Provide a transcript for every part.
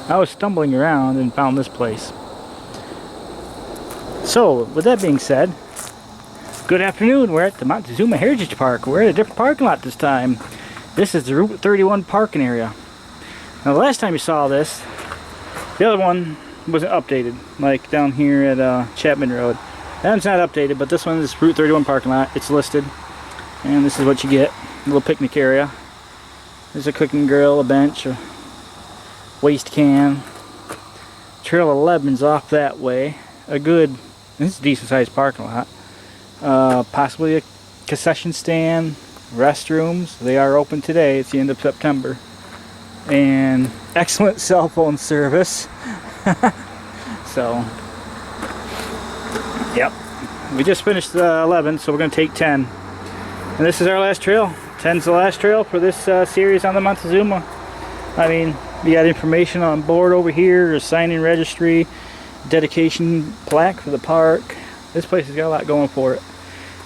I was stumbling around and found this place. So, with that being said, good afternoon. We're at the Montezuma Heritage Park. We're at a different parking lot this time. This is the Route 31 parking area. Now, the last time you saw this, the other one wasn't updated, like down here at Chapman Road. That one's not updated, but this one is Route 31 parking lot. It's listed, and this is what you get. A little picnic area. There's a cooking grill, a bench, a waste can. Trail 11's off that way. This is a decent sized parking lot. Possibly a concession stand, restrooms. They are open today. It's the end of September. And excellent cell phone service. So, yep. We just finished 11, so we're going to take 10. And this is our last trail. 10's the last trail for this series on the Montezuma. I mean, you got information on board over here, a sign-in registry, dedication plaque for the park. This place has got a lot going for it.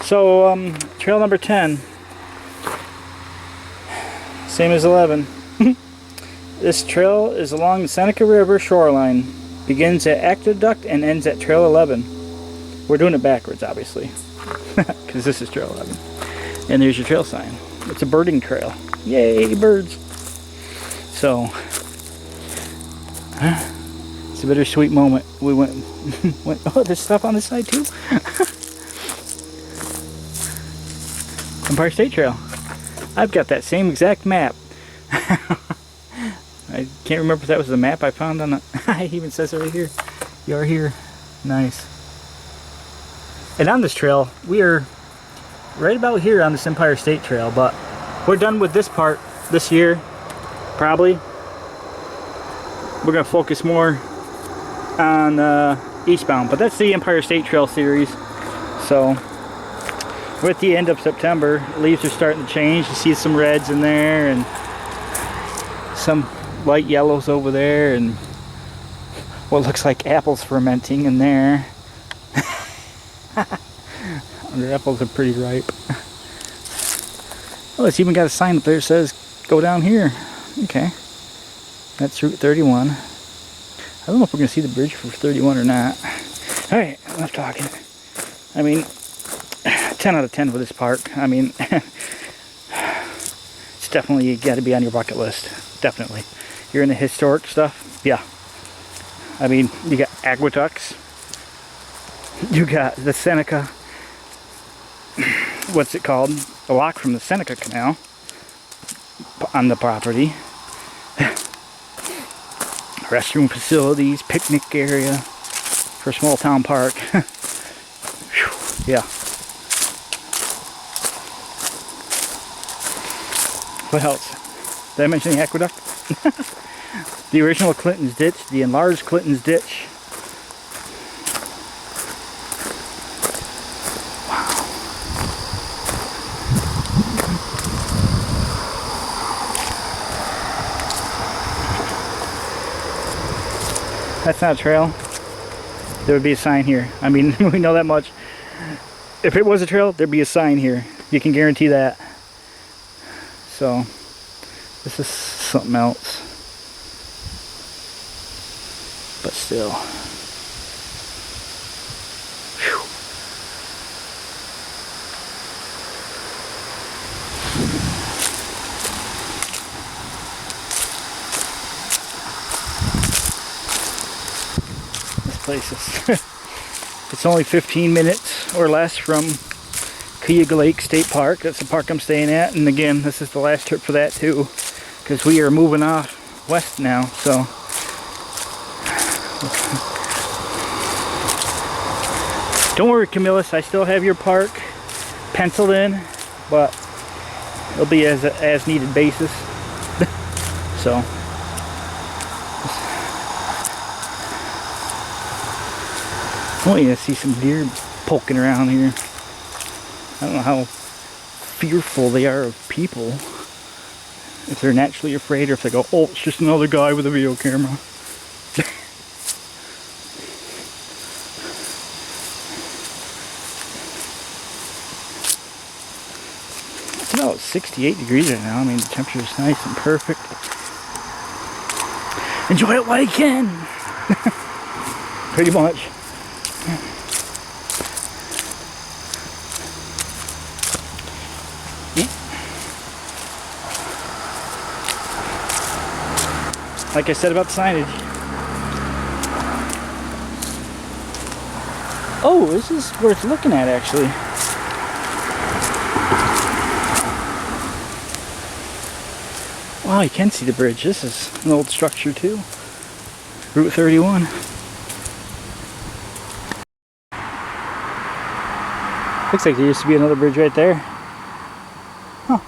So, trail number 10. Same as 11. This trail is along the Seneca River shoreline. Begins at Aqueduct and ends at Trail 11. We're doing it backwards, obviously, because this is Trail 11. And there's your trail sign. It's a birding trail. Yay, birds! So, it's a bittersweet moment. We went oh, there's stuff on this side too? Empire State Trail. I've got that same exact map. I can't remember if that was the map I found on the... It even says it right here. You are here. Nice. And on this trail, we are right about here on this Empire State Trail, but we're done with this part this year, probably. We're going to focus more on eastbound, but that's the Empire State Trail series. So, we're at the end of September. Leaves are starting to change. You see some reds in there, and some light yellows over there, and what looks like apples fermenting in there. The apples are pretty ripe. Oh, it's even got a sign up there that says go down here. Okay, that's Route 31. I don't know if we're gonna see the bridge for 31 or not. All right, enough talking. I mean, 10 out of 10 for this park. I mean, it's definitely got to be on your bucket list. Definitely. You're into historic stuff, yeah. I mean, you got aqueducts. You got the Seneca, what's it called? The lock from the Seneca Canal on the property. Restroom facilities, picnic area for a small town park. Yeah. What else? Did I mention the aqueduct? The original Clinton's Ditch, the enlarged Clinton's Ditch. Wow. That's not a trail. There would be a sign here. I mean, we know that much. If it was a trail, there'd be a sign here. You can guarantee that. So, this is something else. But still. Whew. This place is... It's only 15 minutes or less from Cayuga Lake State Park. That's the park I'm staying at. And again, this is the last trip for that too, because we are moving off west now. So don't worry, Camillus, I still have your park penciled in, but it'll be as needed basis. So I want you to see some deer poking around here. I don't know how fearful they are of people. If they're naturally afraid, or if they go, oh, it's just another guy with a video camera. It's about 68 degrees right now. I mean, the temperature is nice and perfect. enjoy it while you can. Pretty much. Like I said about the signage. Oh, this is worth looking at actually. Wow, you can see the bridge. This is an old structure too. Route 31. Looks like there used to be another bridge right there. Huh.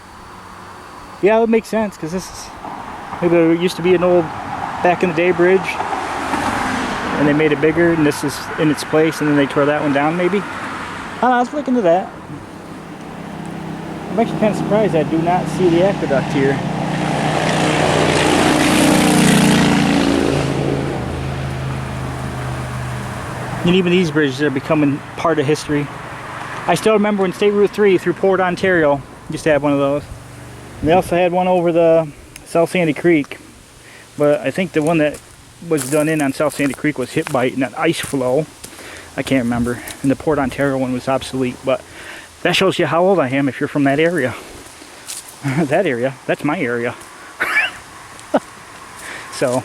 Yeah, it would make sense because this is, maybe there used to be an old back in the day bridge and they made it bigger and this is in its place and then they tore that one down maybe. I don't know, let's look into that. I'm actually kind of surprised I do not see the aqueduct here. And even these bridges are becoming part of history. I still remember when State Route 3 through Port Ontario used to have one of those. And they also had one over the South Sandy Creek. But I think the one that was done in on South Sandy Creek was hit by an ice flow. I can't remember. And the Port Ontario one was obsolete. But that shows you how old I am if you're from that area. That area. That's my area. So,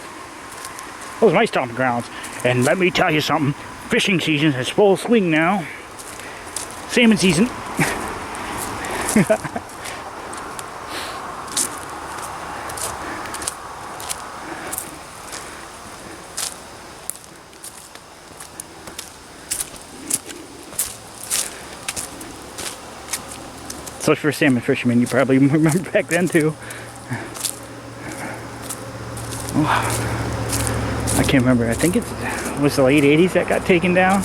those are my stomping grounds. And let me tell you something. Fishing season is full swing now. Salmon season. So if you're a salmon fisherman, you probably remember back then too. Oh, I can't remember. I think it was the late 80s that got taken down.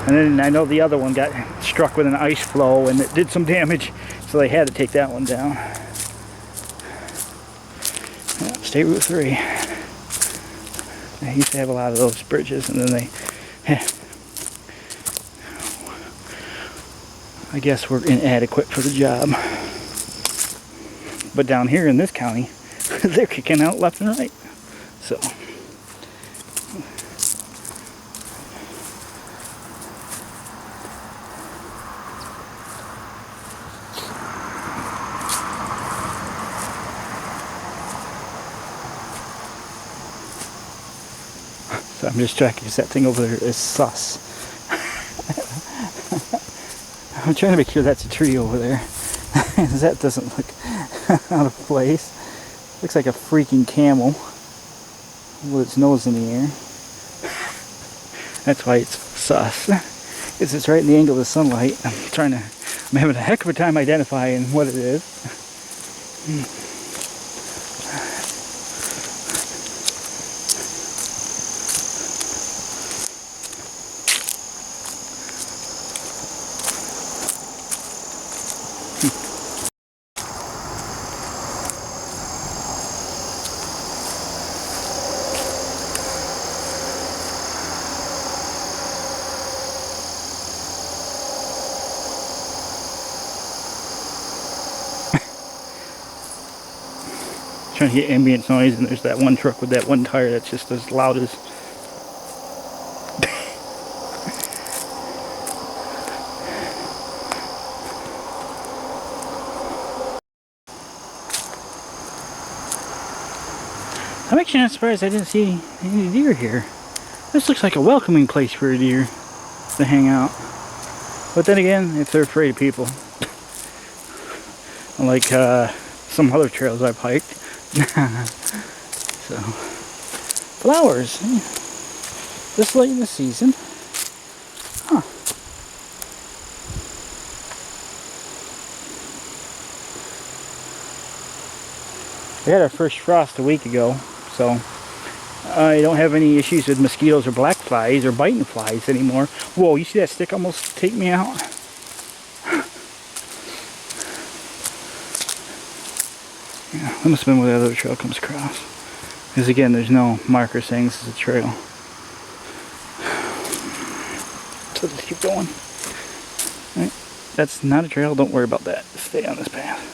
And then I know the other one got struck with an ice flow and it did some damage. So they had to take that one down. Yeah, State Route 3. They used to have a lot of those bridges and then they... I guess we're inadequate for the job. But down here in this county, they're kicking out left and right. So... So I'm just tracking that thing over there is sus. I'm trying to make sure that's a tree over there. That doesn't look out of place. Looks like a freaking camel with its nose in the air. That's why it's sus. Because it's right in the angle of the sunlight. I'm having a heck of a time identifying what it is. Trying to get ambient noise, and there's that one truck with that one tire that's just as loud as... I'm actually not surprised I didn't see any deer here. This looks like a welcoming place for a deer to hang out. But then again, if they're afraid of people. Like some other trails I've hiked. So, flowers. This late in the season. Huh. We had our first frost a week ago, so I don't have any issues with mosquitoes or black flies or biting flies anymore. Whoa, you see that stick almost take me out? Yeah, that must have been where the other trail comes across. Because again, there's no marker saying this is a trail. So just keep going. Right. That's not a trail, don't worry about that. Stay on this path.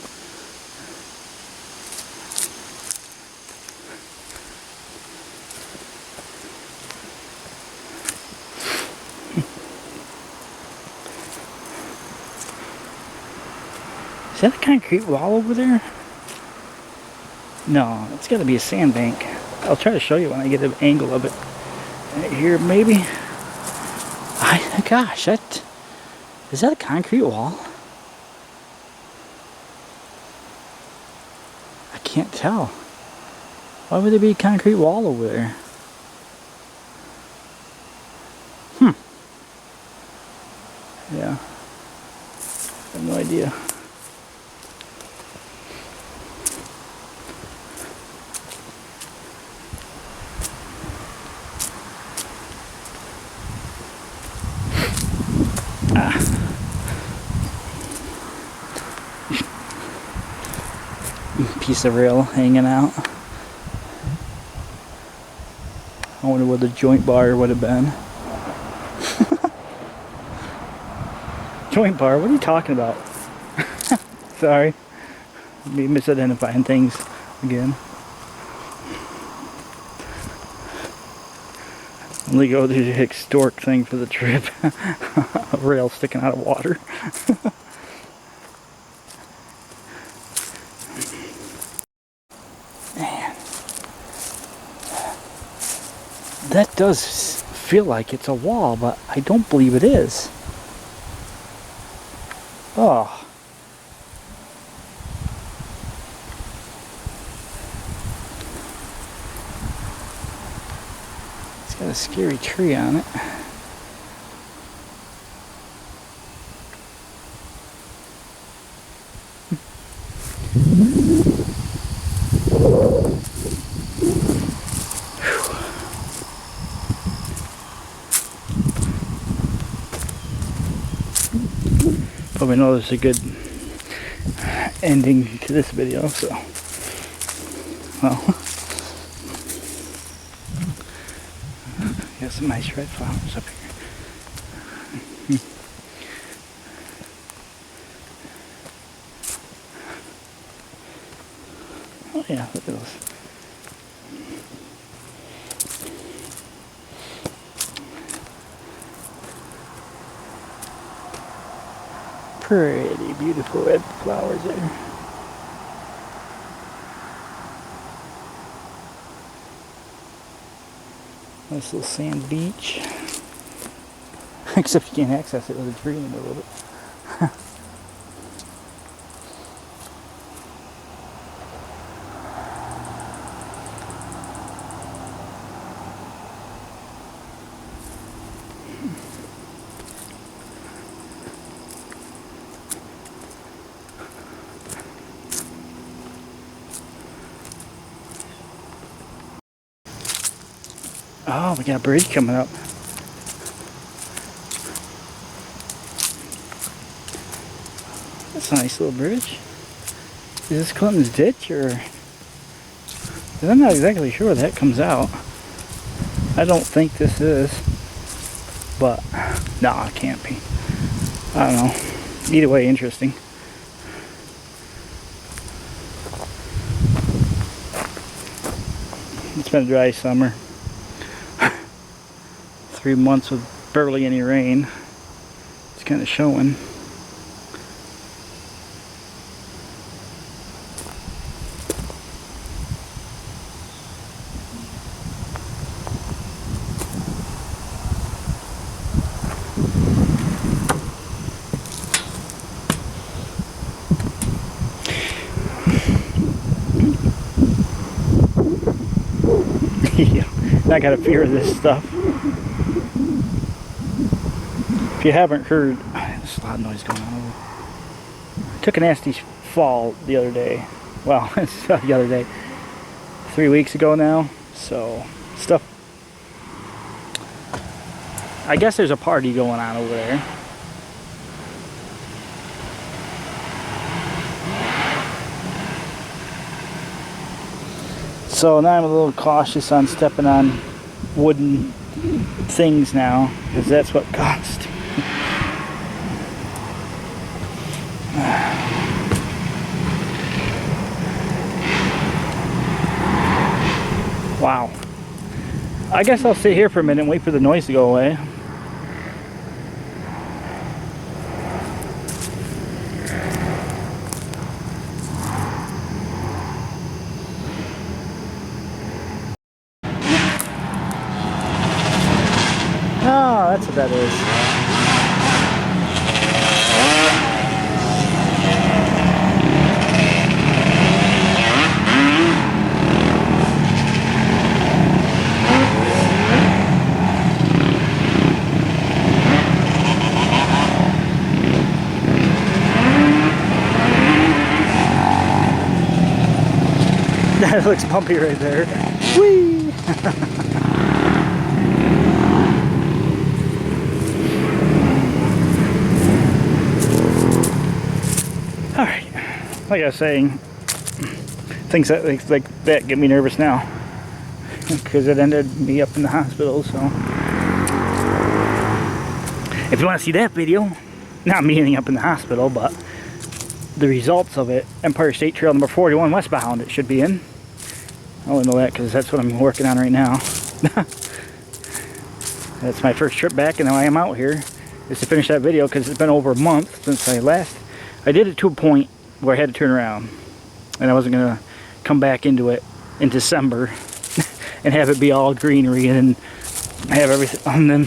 Is that a concrete wall over there? No, it's got to be a sandbank. I'll try to show you when I get an angle of it. Right here, maybe. Gosh, is that a concrete wall? I can't tell. Why would there be a concrete wall over there? Yeah. I have no idea. Piece of rail hanging out. I wonder what the joint bar would have been. Joint bar? What are you talking about? Sorry. Me misidentifying things again. Only go to the historic thing for the trip. A rail sticking out of water. Man. That does feel like it's a wall, but I don't believe it is. Oh. It's got a scary tree on it. Probably know this is a good ending to this video, so well, got some nice red flowers up here. Oh yeah, look at those. Pretty beautiful red flowers there. Nice little sand beach. Except you can't access it with a tree in the middle of it. Oh, we got a bridge coming up. That's a nice little bridge. Is this Clinton's ditch or? 'Cause I'm not exactly sure where that comes out. I don't think this is, but nah, it can't be. I don't know. Either way, interesting. It's been a dry summer. 3 months with barely any rain. It's kind of showing. Yeah, I got a fear of this stuff. If you haven't heard, there's a lot of noise going on. I took a nasty fall the other day. Well, it's the other day. 3 weeks ago now. So, stuff. I guess there's a party going on over there. So now I'm a little cautious on stepping on wooden things now, because that's what cost. Wow. I guess I'll sit here for a minute and wait for the noise to go away. Oh, that's what that is. That looks bumpy right there. Whee! Alright, like I was saying, things that like that get me nervous now. Because it ended me up in the hospital, so. If you want to see that video, not me ending up in the hospital, but the results of it, Empire State Trail number 41 westbound, it should be in. I only know that because that's what I'm working on right now. That's my first trip back, and now I am out here is to finish that video because it's been over a month since I did it to a point where I had to turn around, and I wasn't gonna come back into it in December and have it be all greenery and have everything, and then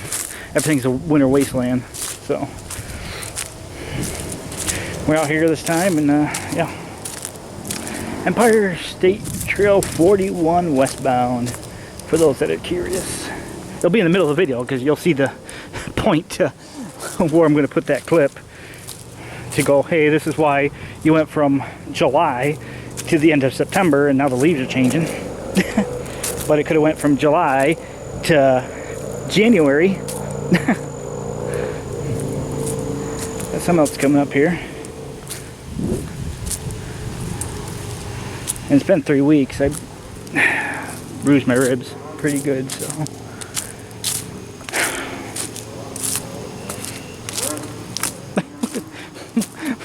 everything's a winter wasteland. So we're out here this time, and yeah, Empire State Trail 41 westbound, for those that are curious. It'll be in the middle of the video because you'll see the point to where I'm going to put that clip to go, hey, this is why you went from July to the end of September and now the leaves are changing. But it could have went from July to January. There's something else coming up here. And it's been 3 weeks. I bruised my ribs pretty good, so.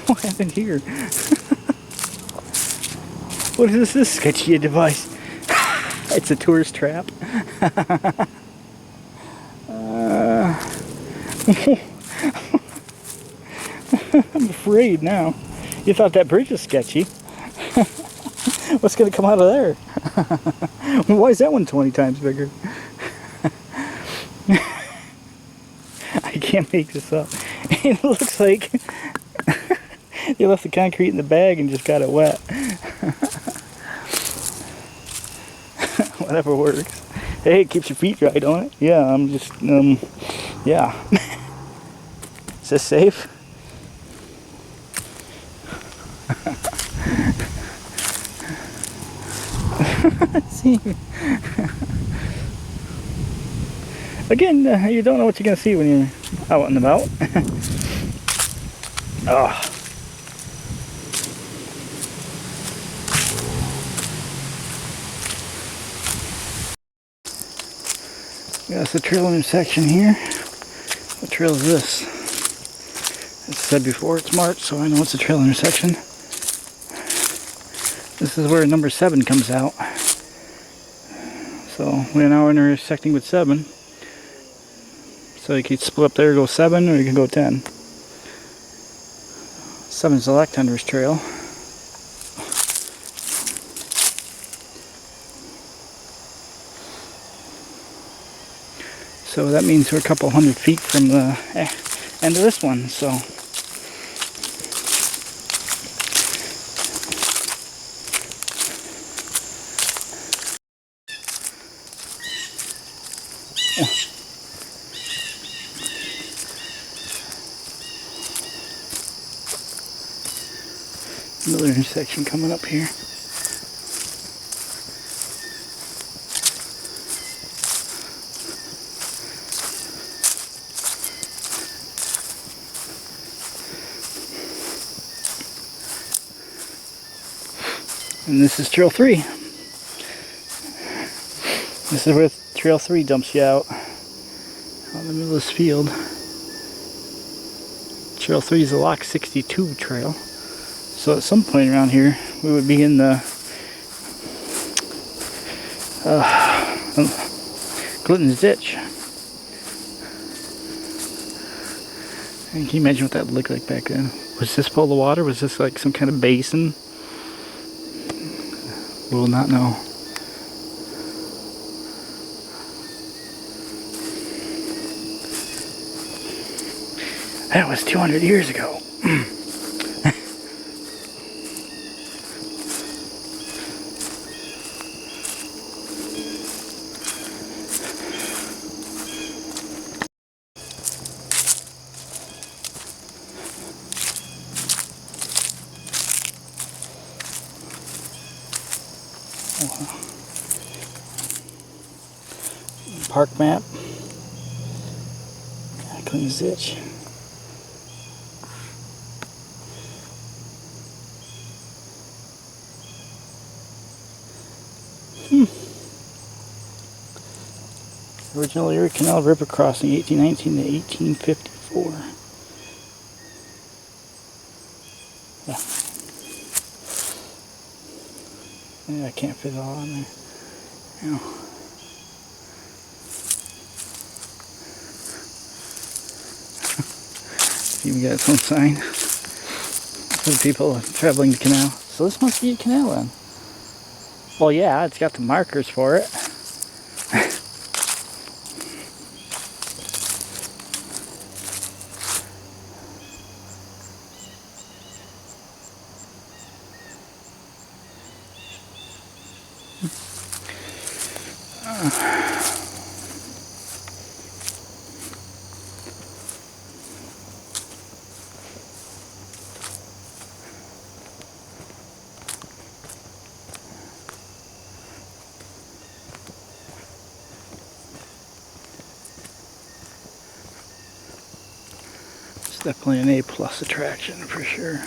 What happened here? What is this sketchy device? It's a tourist trap. I'm afraid now. You thought that bridge was sketchy. What's going to come out of there? Why is that one 20 times bigger? I can't make this up. It looks like they left the concrete in the bag and just got it wet. Whatever works. Hey, it keeps your feet dry, don't it? Yeah, I'm just, yeah. Is this safe? See. Again, you don't know what you're going to see when you're out and about. Oh. Yeah, it's the trail intersection here. What trail is this? As I said before, it's March, so I know it's a trail intersection. This is where number 7 comes out. So we're now intersecting with 7. So you could split up there, go 7, or you can go 10. 7's the left-hander's trail. So that means we're a couple hundred feet from the end of this one. So another intersection coming up here. And this is Trail 3. This is where Trail 3 dumps you out in the middle of this field. Trail 3 is a Lock 62 trail. So at some point around here, we would be in the Glutton's Ditch. And can you imagine what that looked like back then? Was this full of water? Was this like some kind of basin? We will not know. That was 200 years ago. Park map. Clean the ditch. Original Erie Canal River crossing 1819 to 1854. Yeah. I can't fit it all on there. No. Even got its own sign for the people traveling the canal. So this must be a canal then. Well, yeah, it's got the markers for it. It's definitely an A+ attraction for sure.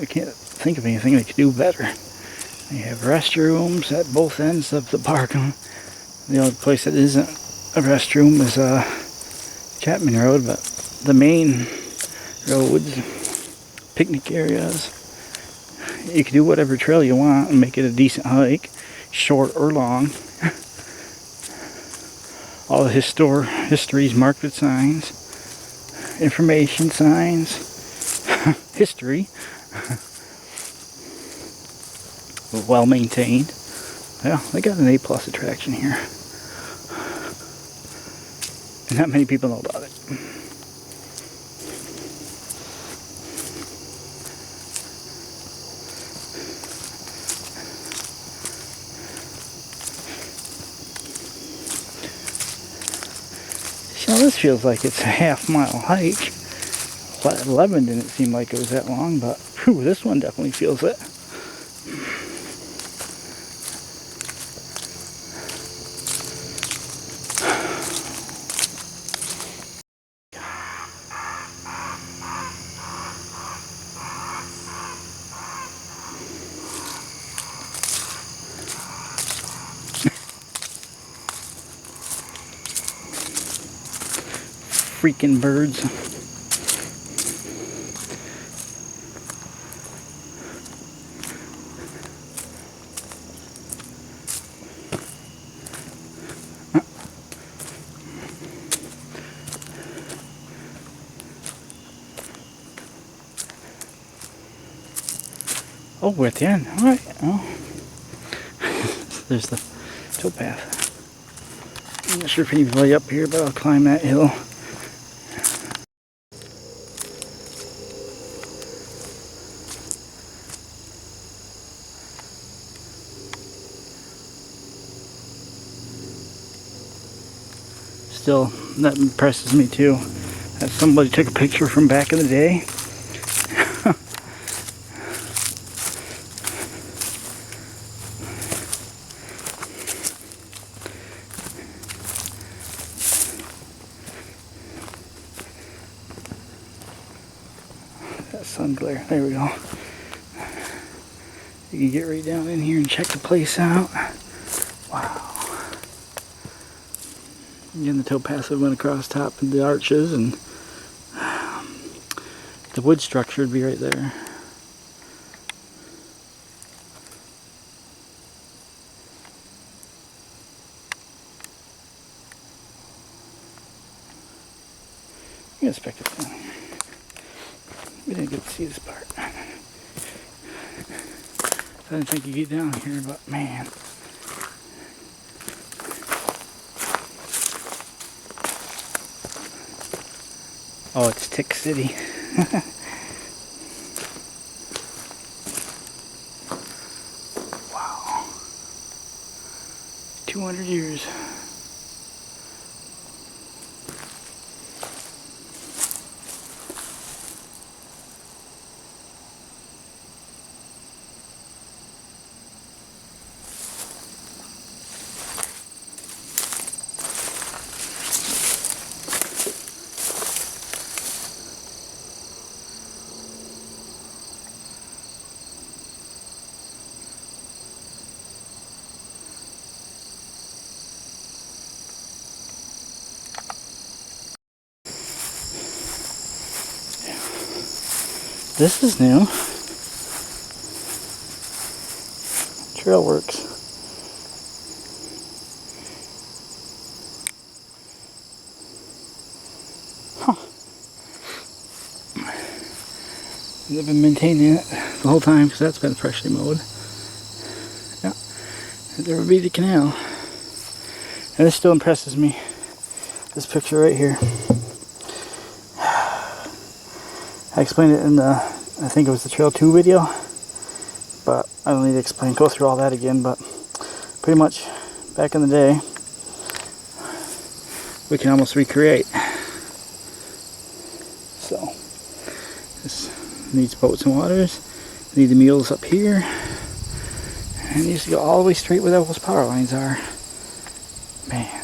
I can't think of anything they could do better. They have restrooms at both ends of the park. The only place that isn't a restroom is Chapman Road, but the main roads, picnic areas, you can do whatever trail you want and make it a decent hike, short or long. All the history's marked with signs, information signs, history. Well maintained. Yeah, they got an A+ attraction here. And not many people know about it. So this feels like it's a half-mile hike. 11 didn't seem like it was that long, but whew, this one definitely feels it. Freaking birds. Oh, we're at the end. Alright. Oh. There's the towpath. I'm not sure if anybody up here, but I'll climb that hill. Still, that impresses me too, that somebody took a picture from back in the day. That sun glare, there we go. You can get right down in here and check the place out. Wow. Again, the towpath went across top of the arches, and the wood structure would be right there. I'm gonna inspect it down here. We didn't get to see this part. I didn't think you'd get down here, but man. Oh, it's Tick City. Wow. 200 years. This is new. Trail works. Huh. They've been maintaining it the whole time because that's been freshly mowed. Yeah. There would be the canal. And this still impresses me. This picture right here. I explained it in the, I think it was the Trail 2 video, but I don't need to go through all that again, but pretty much back in the day, we can almost recreate. So, this needs boats and waters, need the mules up here, and it needs to go all the way straight where those power lines are. Man.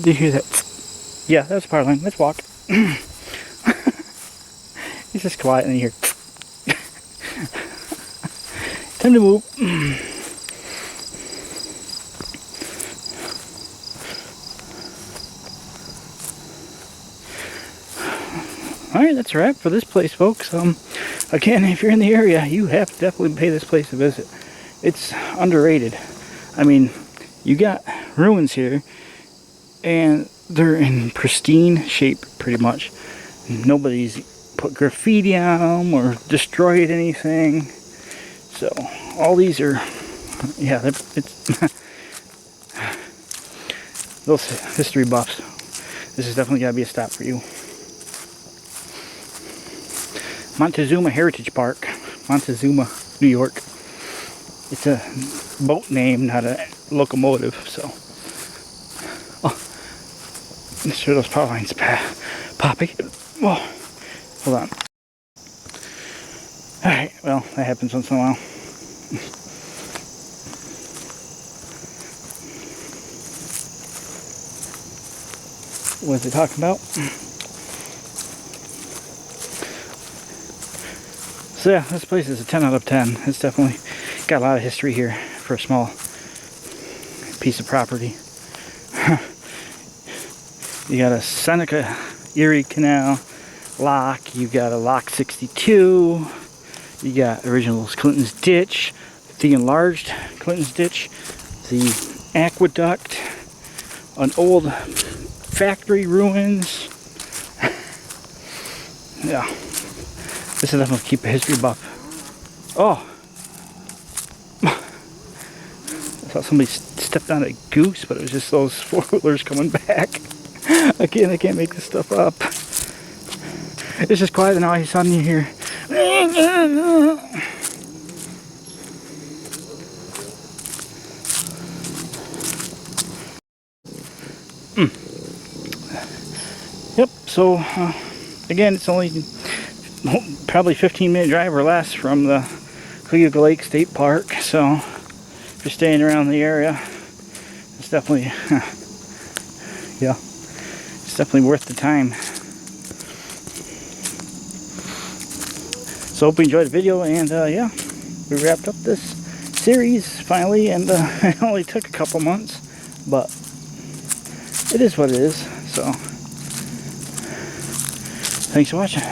Do you hear that? Yeah, that's a power line. Let's walk. He's just quiet and you hear. Time to move. Alright, that's a wrap for this place, folks. Again, if you're in the area, you have to definitely pay this place a visit. It's underrated. I mean, you got ruins here, and they're in pristine shape, pretty much. Nobody's put graffiti on them or destroyed anything. So, all these are, yeah, it's those history buffs. This is definitely got to be a stop for you. Montezuma Heritage Park, Montezuma, New York. It's a boat name, not a locomotive, so. Oh, I'm sure those power lines popping. Oh, hold on. Alright, well, that happens once in a while. What is it talking about? So yeah, this place is a 10 out of 10. It's definitely got a lot of history here for a small piece of property. You got a Seneca Erie Canal lock. You got a Lock 62. You got original Clinton's Ditch, the enlarged Clinton's Ditch, the aqueduct, an old factory ruins. Yeah. This is definitely keep a history buff. Oh! I thought somebody stepped on a goose, but it was just those four-wheelers coming back. I can't make this stuff up. It's just quiet and all of a sudden you hear. Yep, so again, it's only probably 15-minute drive or less from the Cayuga Lake State Park, so if you're staying around the area, it's definitely yeah, it's definitely worth the time. So hope you enjoyed the video, and yeah, we wrapped up this series finally, and it only took a couple months, but it is what it is. So thanks for watching.